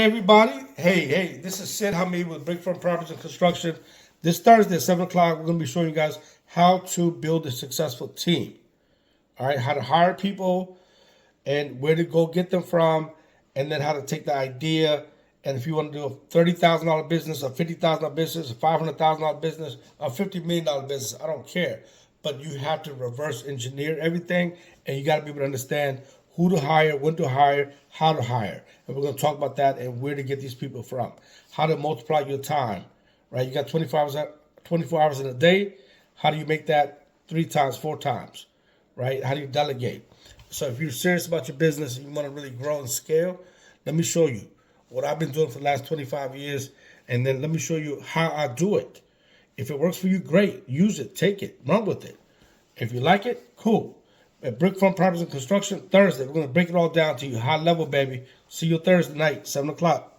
Everybody, hey, this is Sid Hamid with Brick Firm Properties and Construction. This Thursday at 7 o'clock, we're going to be showing you guys how to build a successful team. All right, how to hire people and where to go get them from, and then how to take the idea. And if you want to do a $30,000 business, a $50,000 business, a $500,000 business, a $50 million business, I don't care. But you have to reverse engineer everything, and you got to be able to understand who to hire, when to hire, how to hire. And we're going to talk about that and where to get these people from. How to multiply your time, right? You got 24 hours in a day. How do you make that 3 times, 4 times, right? How do you delegate? So if you're serious about your business and you want to really grow and scale, let me show you what I've been doing for the last 25 years, and then let me show you how I do it. If it works for you, great. Use it, take it, run with it. If you like it, cool. At Brick Firm Properties and Construction, Thursday, we're going to break it all down to you. High level, baby. See you Thursday night, 7 o'clock.